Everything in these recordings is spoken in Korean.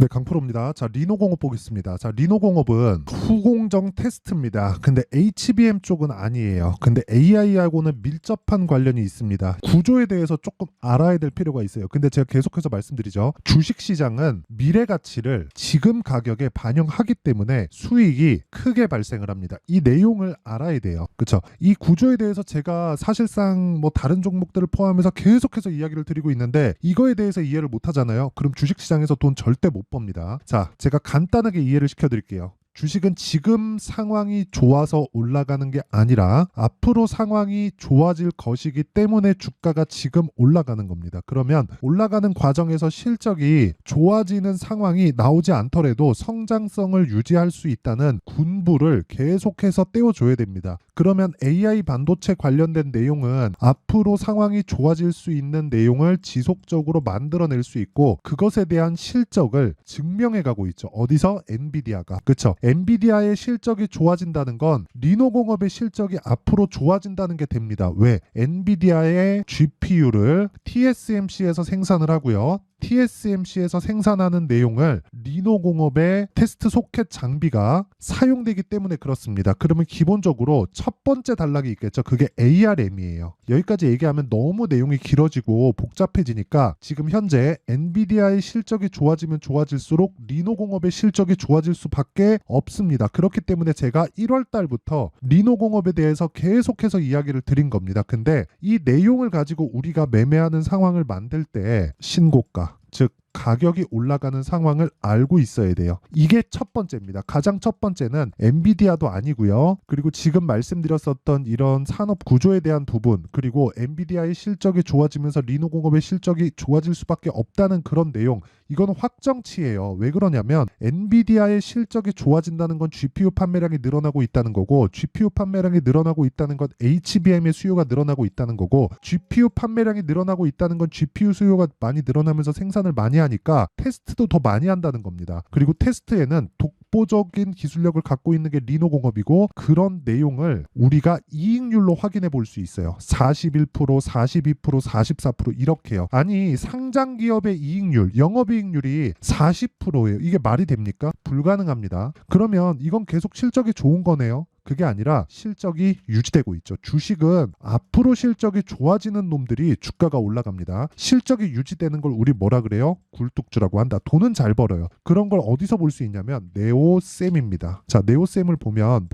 네, 강프로입니다. 자, 리노공업 보겠습니다. 자, 리노공업은 후공정 테스트입니다. 근데 HBM 쪽은 아니에요. 근데 AI하고는 밀접한 관련이 있습니다. 구조에 대해서 조금 알아야 될 필요가 있어요. 근데 제가 계속해서 말씀드리죠. 주식시장은 미래 가치를 지금 가격에 반영하기 때문에 수익이 크게 발생을 합니다. 이 내용을 알아야 돼요. 그렇죠? 이 구조에 대해서 제가 사실상 뭐 다른 종목들을 포함해서 계속해서 이야기를 드리고 있는데 이거에 대해서 이해를 못 하잖아요. 그럼 주식시장에서 돈 절대 못 봅니다. 자, 제가 간단하게 이해를 시켜드릴게요. 주식은 지금 상황이 좋아서 올라가는 게 아니라 앞으로 상황이 좋아질 것이기 때문에 주가가 지금 올라가는 겁니다. 그러면 올라가는 과정에서 실적이 좋아지는 상황이 나오지 않더라도 성장성을 유지할 수 있다는 군부를 계속해서 떼어줘야 됩니다. 그러면 AI 반도체 관련된 내용은 앞으로 상황이 좋아질 수 있는 내용을 지속적으로 만들어낼 수 있고 그것에 대한 실적을 증명해 가고 있죠. 어디서? 엔비디아가. 그렇죠? 엔비디아의 실적이 좋아진다는 건 리노공업의 실적이 앞으로 좋아진다는 게 됩니다. 왜? 엔비디아의 GPU를 TSMC에서 생산을 하고요. TSMC에서 생산하는 내용을 리노공업의 테스트 소켓 장비가 사용되기 때문에 그렇습니다. 그러면 기본적으로 첫 번째 단락이 있겠죠. 그게 ARM이에요. 여기까지 얘기하면 너무 내용이 길어지고 복잡해지니까 지금 현재 엔비디아의 실적이 좋아지면 좋아질수록 리노공업의 실적이 좋아질 수밖에 없습니다. 그렇기 때문에 제가 1월 달부터 리노공업에 대해서 계속해서 이야기를 드린 겁니다. 근데 이 내용을 가지고 우리가 매매하는 상황을 만들 때 신고가 즉 가격이 올라가는 상황을 알고 있어야 돼요. 이게 첫 번째입니다. 가장 첫 번째는 엔비디아도 아니고요. 그리고 지금 말씀드렸었던 이런 산업 구조에 대한 부분 그리고 엔비디아의 실적이 좋아지면서 리노공업의 실적이 좋아질 수밖에 없다는 그런 내용 이건 확정치예요. 왜 그러냐면 엔비디아의 실적이 좋아진다는 건 GPU 판매량이 늘어나고 있다는 거고 GPU 판매량이 늘어나고 있다는 건 HBM의 수요가 늘어나고 있다는 거고 GPU 판매량이 늘어나고 있다는 건 GPU 수요가 많이 늘어나면서 생산을 많이 하니까 테스트도 더 많이 한다는 겁니다. 그리고 테스트에는 독보적인 기술력을 갖고 있는 게 리노공업이고 그런 내용을 우리가 이익률로 확인해 볼 수 있어요. 41%, 42%, 44% 이렇게요. 아니 상장 기업의 이익률, 영업이익률이 40%예요. 이게 말이 됩니까? 불가능합니다. 그러면 이건 계속 실적이 좋은 거네요. 그게 아니라 실적이 유지되고 있죠. 주식은 앞으로 실적이 좋아지는 놈들이 주가가 올라갑니다. 실적이 유지되는 걸 우리 뭐라 그래요? 굴뚝주라고 한다. 돈은 잘 벌어요. 그런 걸 어디서 볼 수 있냐면 네오셈입니다. 자, 네오셈을 보면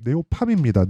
네오팜입니다.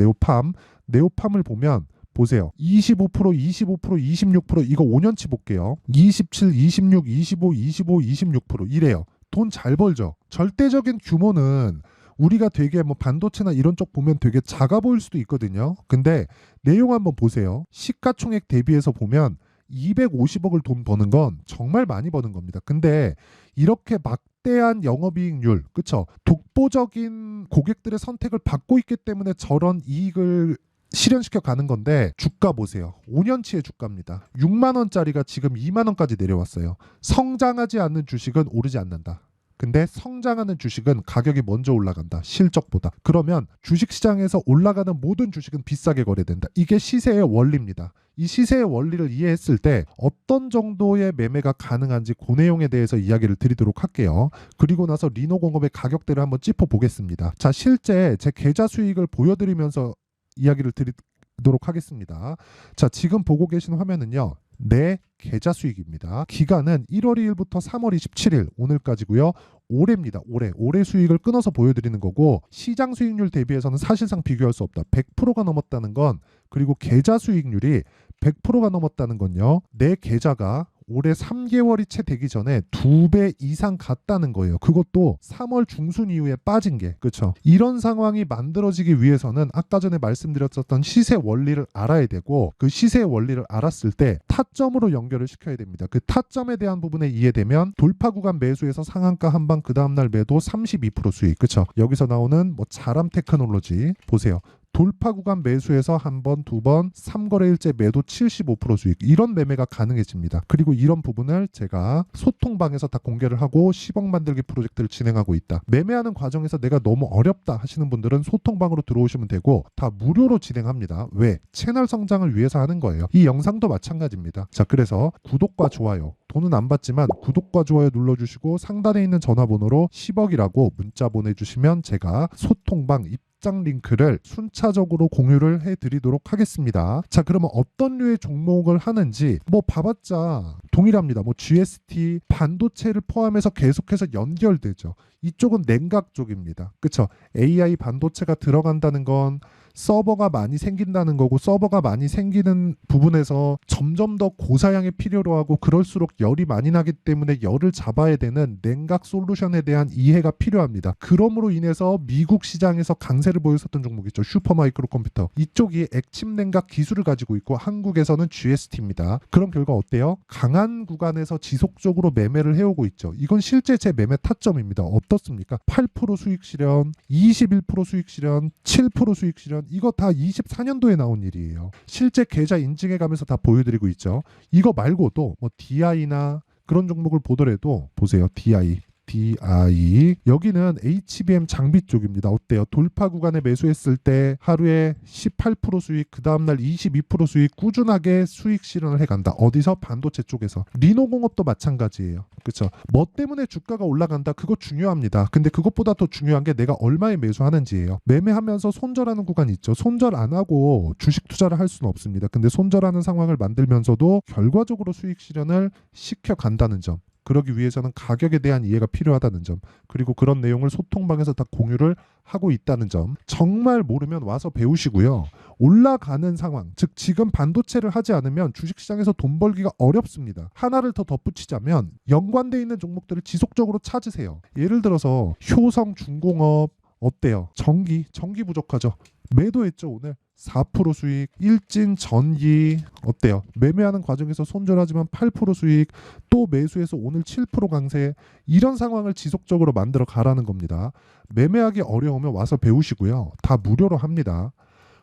네오팜을 보면 보세요. 25%, 25%, 26% 이거 5년치 볼게요. 27, 26, 25, 25, 26% 이래요. 돈 잘 벌죠. 절대적인 규모는 우리가 되게 뭐 반도체나 이런 쪽 보면 되게 작아 보일 수도 있거든요. 근데 내용 한번 보세요. 시가총액 대비해서 보면 250억을 돈 버는 건 정말 많이 버는 겁니다. 근데 이렇게 막대한 영업이익률, 그쵸? 독보적인 고객들의 선택을 받고 있기 때문에 저런 이익을 실현시켜 가는 건데 주가 보세요. 5년치의 주가입니다. 6만 원짜리가 지금 2만 원까지 내려왔어요. 성장하지 않는 주식은 오르지 않는다. 근데 성장하는 주식은 가격이 먼저 올라간다. 실적보다. 그러면 주식시장에서 올라가는 모든 주식은 비싸게 거래된다. 이게 시세의 원리입니다. 이 시세의 원리를 이해했을 때 어떤 정도의 매매가 가능한지 그 내용에 대해서 이야기를 드리도록 할게요. 그리고 나서 리노공업의 가격대를 한번 짚어보겠습니다. 자, 실제 제 계좌 수익을 보여드리면서 이야기를 드리도록 하겠습니다. 자, 지금 보고 계신 화면은요. 내 계좌 수익입니다. 기간은 1월 2일부터 3월 27일 오늘까지고요. 올해입니다. 올해 수익을 끊어서 보여드리는 거고 시장 수익률 대비해서는 사실상 비교할 수 없다. 100%가 넘었다는 건 그리고 계좌 수익률이 100%가 넘었다는 건요. 내 계좌가 올해 3개월이 채 되기 전에 2배 이상 갔다는 거예요. 그것도 3월 중순 이후에 빠진 게. 그렇죠? 이런 상황이 만들어지기 위해서는 아까 전에 말씀드렸었던 시세 원리를 알아야 되고 그 시세 원리를 알았을 때 타점으로 연결을 시켜야 됩니다. 그 타점에 대한 부분에 이해되면 돌파 구간 매수에서 상한가 한방 그 다음날 매도 32% 수익. 그렇죠? 여기서 나오는 뭐 자람 테크놀로지 보세요. 돌파 구간 매수에서 한 번, 두 번, 3거래일째 매도 75% 수익 이런 매매가 가능해집니다. 그리고 이런 부분을 제가 소통방에서 다 공개를 하고 10억 만들기 프로젝트를 진행하고 있다. 매매하는 과정에서 내가 너무 어렵다 하시는 분들은 소통방으로 들어오시면 되고 다 무료로 진행합니다. 왜? 채널 성장을 위해서 하는 거예요. 이 영상도 마찬가지입니다. 자, 그래서 구독과 좋아요 돈은 안 받지만 구독과 좋아요 눌러주시고 상단에 있는 전화번호로 10억이라고 문자 보내주시면 제가 소통방 입장 링크를 순차적으로 공유를 해드리도록 하겠습니다. 자, 그러면 어떤 류의 종목을 하는지 뭐 봐봤자 동일합니다. 뭐 GST, 반도체를 포함해서 계속해서 연결되죠. 이쪽은 냉각 쪽입니다. 그쵸? AI 반도체가 들어간다는 건 서버가 많이 생긴다는 거고, 서버가 많이 생기는 부분에서 점점 더 고사양이 필요로 하고 그럴수록 열이 많이 나기 때문에 열을 잡아야 되는 냉각 솔루션에 대한 이해가 필요합니다. 그럼으로 인해서 미국 시장에서 강세를 보였었던 종목 있죠. 슈퍼마이크로 컴퓨터. 이쪽이 액침 냉각 기술을 가지고 있고 한국에서는 GST입니다. 그런 결과 어때요? 강한 구간에서 지속적으로 매매를 해오고 있죠. 이건 실제 제 매매 타점입니다. 어떻습니까? 8% 수익 실현, 21% 수익 실현, 7% 수익 실현. 이거 다 24년도에 나온 일이에요. 실제 계좌 인증해 가면서 다 보여드리고 있죠. 이거 말고도 뭐 DI나 그런 종목을 보더라도 보세요. DI 여기는 HBM 장비 쪽입니다. 어때요? 돌파 구간에 매수했을 때 하루에 18% 수익, 그 다음날 22% 수익 꾸준하게 수익 실현을 해간다. 어디서? 반도체 쪽에서. 리노공업도 마찬가지예요. 그렇죠? 뭐 때문에 주가가 올라간다? 그거 중요합니다. 근데 그것보다 더 중요한 게 내가 얼마에 매수하는지예요. 매매하면서 손절하는 구간 있죠. 손절 안 하고 주식 투자를 할 수는 없습니다. 근데 손절하는 상황을 만들면서도 결과적으로 수익 실현을 시켜간다는 점. 그러기 위해서는 가격에 대한 이해가 필요하다는 점, 그리고 그런 내용을 소통방에서 다 공유를 하고 있다는 점, 정말 모르면 와서 배우시고요. 올라가는 상황, 즉 지금 반도체를 하지 않으면 주식시장에서 돈 벌기가 어렵습니다. 하나를 더 덧붙이자면 연관되어 있는 종목들을 지속적으로 찾으세요. 예를 들어서 효성중공업 어때요? 전기 부족하죠. 매도했죠. 오늘 4% 수익. 일진전기 어때요? 매매하는 과정에서 손절하지만 8% 수익, 또 매수해서 오늘 7% 강세. 이런 상황을 지속적으로 만들어 가라는 겁니다. 매매하기 어려우면 와서 배우시고요. 다 무료로 합니다.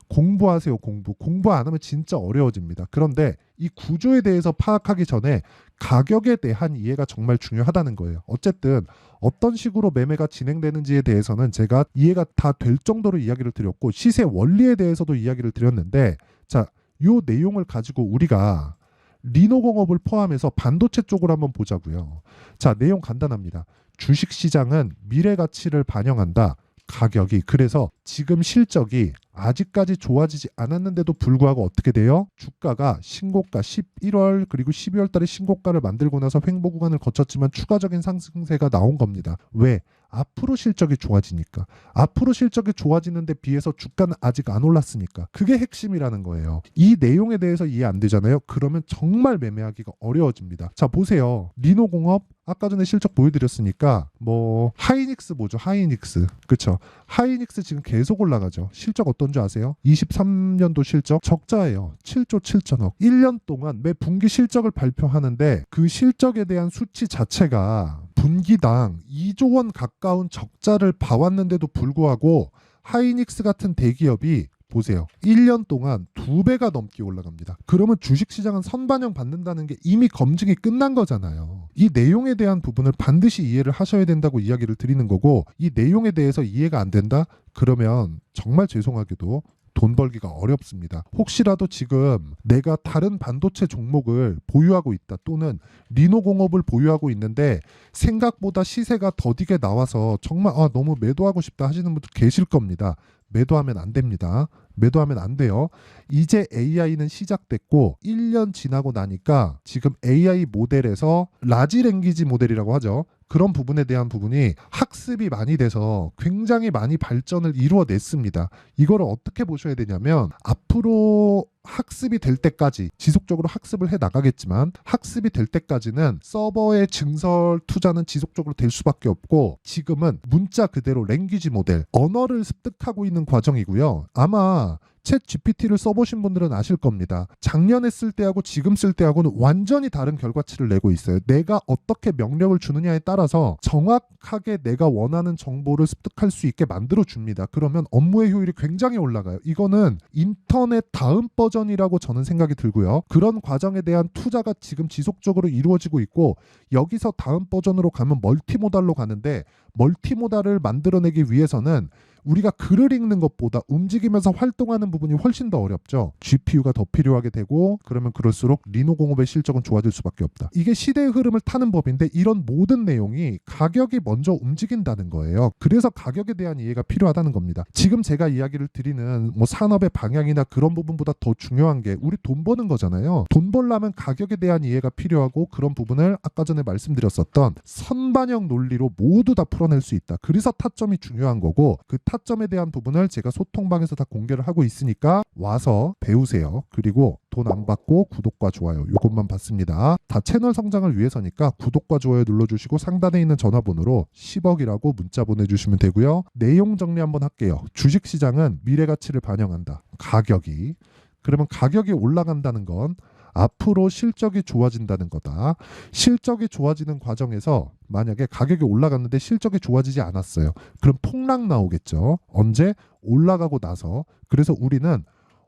공부하세요. 공부 안 하면 진짜 어려워집니다. 그런데 이 구조에 대해서 파악하기 전에 가격에 대한 이해가 정말 중요하다는 거예요. 어쨌든 어떤 식으로 매매가 진행되는지에 대해서는 제가 이해가 다 될 정도로 이야기를 드렸고, 시세 원리에 대해서도 이야기를 드렸는데, 자, 요 내용을 가지고 우리가 리노공업을 포함해서 반도체 쪽으로 한번 보자고요. 자, 내용 간단합니다. 주식시장은 미래 가치를 반영한다. 가격이. 그래서 지금 실적이 아직까지 좋아지지 않았는데도 불구하고 어떻게 돼요? 주가가 신고가 11월 그리고 12월 달에 신고가를 만들고 나서 횡보 구간을 거쳤지만 추가적인 상승세가 나온 겁니다. 왜? 앞으로 실적이 좋아지니까. 앞으로 실적이 좋아지는데 비해서 주가는 아직 안 올랐으니까. 그게 핵심이라는 거예요. 이 내용에 대해서 이해 안 되잖아요. 그러면 정말 매매하기가 어려워집니다. 자, 보세요. 리노공업 아까 전에 실적 보여드렸으니까 뭐 하이닉스 보죠. 하이닉스. 그쵸? 하이닉스 지금 계속 올라가죠. 실적 어떤 줄 아세요? 23년도 실적 적자예요. 7조 7천억. 1년 동안 매 분기 실적을 발표하는데 그 실적에 대한 수치 자체가 분기당 2조 원 가까운 적자를 봐왔는데도 불구하고 하이닉스 같은 대기업이 보세요. 1년 동안 2배가 넘게 올라갑니다. 그러면 주식시장은 선반영 받는다는 게 이미 검증이 끝난 거잖아요. 이 내용에 대한 부분을 반드시 이해를 하셔야 된다고 이야기를 드리는 거고, 이 내용에 대해서 이해가 안 된다? 그러면 정말 죄송하게도 돈 벌기가 어렵습니다. 혹시라도 지금 내가 다른 반도체 종목을 보유하고 있다, 또는 리노공업을 보유하고 있는데 생각보다 시세가 더디게 나와서 정말 너무 매도하고 싶다 하시는 분들 계실 겁니다. 매도하면 안 됩니다. 매도하면 안 돼요. 이제 AI는 시작됐고 1년 지나고 나니까 지금 AI 모델에서 라지 랭귀지 모델이라고 하죠. 그런 부분에 대한 부분이 학습이 많이 돼서 굉장히 많이 발전을 이루어냈습니다. 이거를 어떻게 보셔야 되냐면, 앞으로 학습이 될 때까지 지속적으로 학습을 해 나가겠지만, 학습이 될 때까지는 서버의 증설 투자는 지속적으로 될 수밖에 없고, 지금은 문자 그대로 랭귀지 모델, 언어를 습득하고 있는 과정이고요. 아마 누구나 챗 GPT를 써보신 분들은 아실 겁니다. 작년에 쓸 때하고 지금 쓸 때하고는 완전히 다른 결과치를 내고 있어요. 내가 어떻게 명령을 주느냐에 따라서 정확하게 내가 원하는 정보를 습득할 수 있게 만들어 줍니다. 그러면 업무의 효율이 굉장히 올라가요. 이거는 인터넷 다음 버전이라고 저는 생각이 들고요. 그런 과정에 대한 투자가 지금 지속적으로 이루어지고 있고, 여기서 다음 버전으로 가면 멀티모달로 가는데, 멀티모달을 만들어내기 위해서는 우리가 글을 읽는 것보다 움직이면서 활동하는 부분이 훨씬 더 어렵죠. GPU가 더 필요하게 되고, 그러면 그럴수록 리노공업의 실적은 좋아질 수밖에 없다. 이게 시대의 흐름을 타는 법인데, 이런 모든 내용이 가격이 먼저 움직인다는 거예요. 그래서 가격에 대한 이해가 필요하다는 겁니다. 지금 제가 이야기를 드리는 뭐 산업의 방향이나 그런 부분보다 더 중요한 게 우리 돈 버는 거잖아요. 돈 벌려면 가격에 대한 이해가 필요하고, 그런 부분을 아까 전에 말씀드렸었던 선반영 논리로 모두 다 풀어낼 수 있다. 그래서 타점이 중요한 거고, 그 타점에 대한 부분을 제가 소통방에서 다 공개를 하고 있으니까 와서 배우세요. 그리고 돈 안 받고 구독과 좋아요 이것만 받습니다. 다 채널 성장을 위해서니까 구독과 좋아요 눌러주시고 상단에 있는 전화번호로 10억이라고 문자 보내주시면 되고요. 내용 정리 한번 할게요. 주식시장은 미래가치를 반영한다. 가격이. 그러면 가격이 올라간다는 건 앞으로 실적이 좋아진다는 거다. 실적이 좋아지는 과정에서 만약에 가격이 올라갔는데 실적이 좋아지지 않았어요. 그럼 폭락 나오겠죠. 언제? 올라가고 나서. 그래서 우리는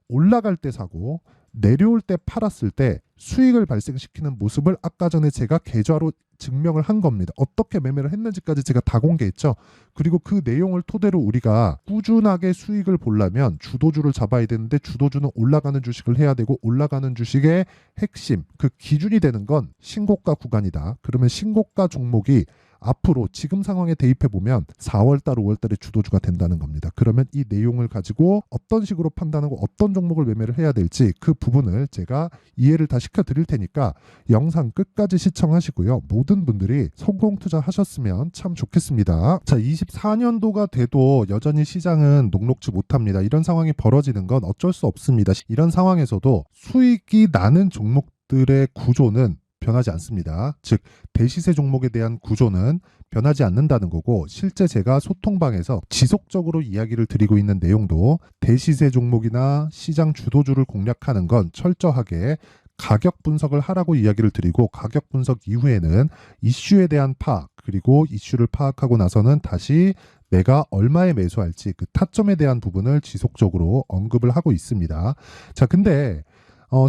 올라갈 때 사고 내려올 때 팔았을 때 수익을 발생시키는 모습을 아까 전에 제가 계좌로 증명을 한 겁니다. 어떻게 매매를 했는지까지 제가 다 공개했죠. 그리고 그 내용을 토대로 우리가 꾸준하게 수익을 보려면 주도주를 잡아야 되는데, 주도주는 올라가는 주식을 해야 되고, 올라가는 주식의 핵심, 그 기준이 되는 건 신고가 구간이다. 그러면 신고가 종목이 앞으로 지금 상황에 대입해 보면 4월달, 5월달에 주도주가 된다는 겁니다. 그러면 이 내용을 가지고 어떤 식으로 판단하고 어떤 종목을 매매를 해야 될지 그 부분을 제가 이해를 다 시켜드릴 테니까 영상 끝까지 시청하시고요. 모든 분들이 성공 투자하셨으면 참 좋겠습니다. 자, 24년도가 돼도 여전히 시장은 녹록지 못합니다. 이런 상황이 벌어지는 건 어쩔 수 없습니다. 이런 상황에서도 수익이 나는 종목들의 구조는 변하지 않습니다. 즉 대시세 종목에 대한 구조는 변하지 않는다는 거고, 실제 제가 소통방에서 지속적으로 이야기를 드리고 있는 내용도 대시세 종목이나 시장 주도주를 공략하는 건 철저하게 가격 분석을 하라고 이야기를 드리고, 가격 분석 이후에는 이슈에 대한 파악, 그리고 이슈를 파악하고 나서는 다시 내가 얼마에 매수할지 그 타점에 대한 부분을 지속적으로 언급을 하고 있습니다. 자, 근데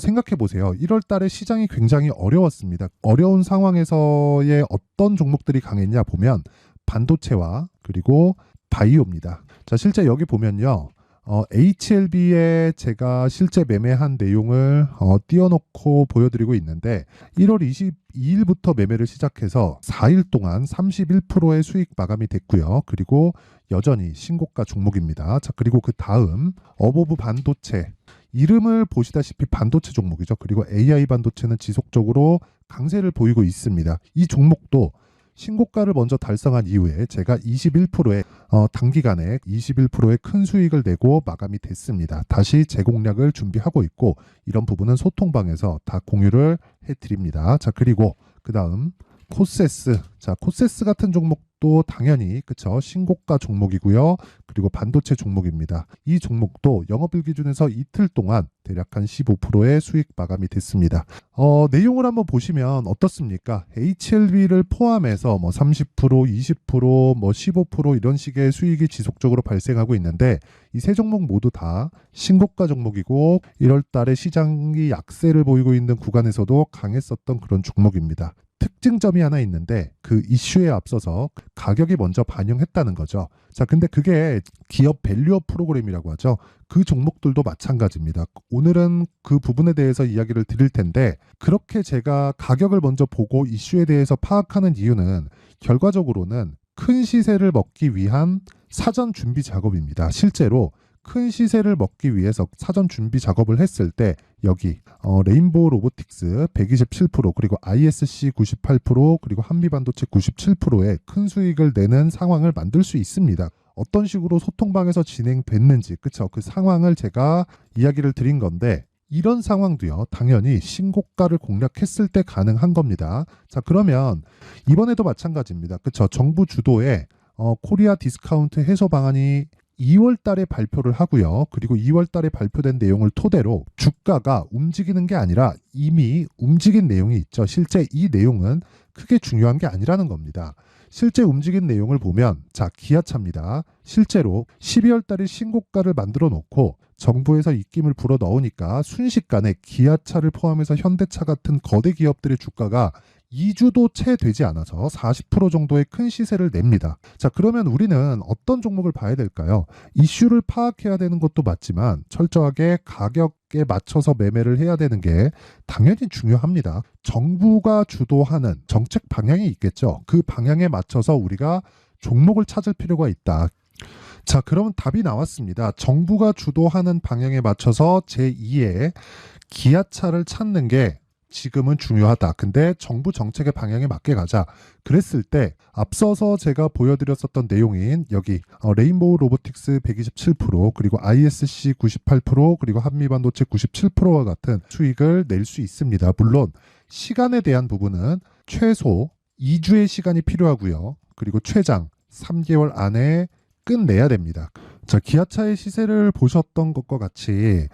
생각해 보세요. 1월 달에 시장이 굉장히 어려웠습니다. 어려운 상황에서의 어떤 종목들이 강했냐 보면 반도체와 그리고 바이오입니다. 자, 실제 여기 보면요. HLB에 제가 실제 매매한 내용을 띄워놓고 보여드리고 있는데, 1월 22일부터 매매를 시작해서 4일 동안 31%의 수익 마감이 됐고요. 그리고 여전히 신고가 종목입니다. 자, 그리고 그 다음 어보브 반도체, 이름을 보시다시피 반도체 종목이죠. 그리고 AI 반도체는 지속적으로 강세를 보이고 있습니다. 이 종목도 신고가를 먼저 달성한 이후에 제가 21%의 단기간에 21%의 큰 수익을 내고 마감이 됐습니다. 다시 재공략을 준비하고 있고, 이런 부분은 소통방에서 다 공유를 해드립니다. 자, 그리고 그 다음 코세스. 자, 코세스 같은 종목도 당연히 그쵸, 신고가 종목이고요. 그리고 반도체 종목입니다. 이 종목도 영업일 기준에서 이틀 동안 대략 한 15%의 수익 마감이 됐습니다. 내용을 한번 보시면 어떻습니까? HLB를 포함해서 뭐 30%, 20%, 뭐 15% 이런 식의 수익이 지속적으로 발생하고 있는데, 이 세 종목 모두 다 신고가 종목이고 1월 달에 시장이 약세를 보이고 있는 구간에서도 강했었던 그런 종목입니다. 특징점이 하나 있는데, 그 이슈에 앞서서 가격이 먼저 반영했다는 거죠. 자, 근데 그게 기업 밸류업 프로그램이라고 하죠. 그 종목들도 마찬가지입니다. 오늘은 그 부분에 대해서 이야기를 드릴 텐데, 그렇게 제가 가격을 먼저 보고 이슈에 대해서 파악하는 이유는 결과적으로는 큰 시세를 먹기 위한 사전 준비 작업입니다. 실제로 큰 시세를 먹기 위해서 사전 준비 작업을 했을 때 여기 레인보우 로보틱스 127%, 그리고 ISC 98%, 그리고 한미반도체 97%의 큰 수익을 내는 상황을 만들 수 있습니다. 어떤 식으로 소통방에서 진행됐는지, 그쵸? 그 상황을 제가 이야기를 드린 건데, 이런 상황도요, 당연히 신고가를 공략했을 때 가능한 겁니다. 자, 그러면 이번에도 마찬가지입니다. 그쵸? 정부 주도의 코리아 디스카운트 해소 방안이 2월 달에 발표를 하고요. 그리고 2월 달에 발표된 내용을 토대로 주가가 움직이는 게 아니라 이미 움직인 내용이 있죠. 실제 이 내용은 크게 중요한 게 아니라는 겁니다. 실제 움직인 내용을 보면 자, 기아차입니다. 실제로 12월 달에 신고가를 만들어 놓고 정부에서 입김을 불어 넣으니까 순식간에 기아차를 포함해서 현대차 같은 거대 기업들의 주가가 2주도 채 되지 않아서 40% 정도의 큰 시세를 냅니다. 자, 그러면 우리는 어떤 종목을 봐야 될까요? 이슈를 파악해야 되는 것도 맞지만 철저하게 가격에 맞춰서 매매를 해야 되는 게 당연히 중요합니다. 정부가 주도하는 정책 방향이 있겠죠. 그 방향에 맞춰서 우리가 종목을 찾을 필요가 있다. 자, 그러면 답이 나왔습니다. 정부가 주도하는 방향에 맞춰서 제2의 기아차를 찾는 게 지금은 중요하다. 근데 정부 정책의 방향에 맞게 가자. 그랬을 때 앞서서 제가 보여드렸었던 내용인 여기 레인보우 로보틱스 127% 그리고 ISC 98% 그리고 한미반도체 97%와 같은 수익을 낼 수 있습니다. 물론 시간에 대한 부분은 최소 2주의 시간이 필요하고요. 그리고 최장 3개월 안에 끝내야 됩니다. 자, 기아차의 시세를 보셨던 것과 같이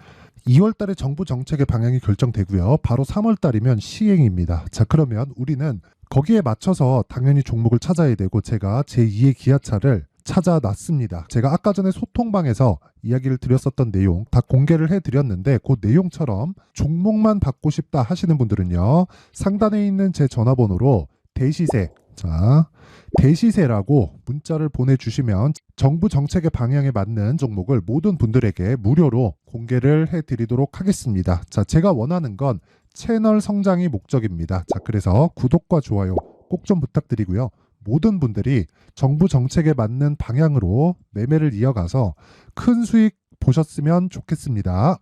2월 달에 정부 정책의 방향이 결정되고요. 바로 3월 달이면 시행입니다. 자, 그러면 우리는 거기에 맞춰서 당연히 종목을 찾아야 되고 제가 제2의 기아차를 찾아놨습니다. 제가 아까 전에 소통방에서 이야기를 드렸었던 내용 다 공개를 해드렸는데 그 내용처럼 종목만 받고 싶다 하시는 분들은요. 상단에 있는 제 전화번호로 대시세, 자, 대시세라고 문자를 보내주시면 정부 정책의 방향에 맞는 종목을 모든 분들에게 무료로 공개를 해드리도록 하겠습니다. 자, 제가 원하는 건 채널 성장이 목적입니다. 자, 그래서 구독과 좋아요 꼭 좀 부탁드리고요. 모든 분들이 정부 정책에 맞는 방향으로 매매를 이어가서 큰 수익 보셨으면 좋겠습니다.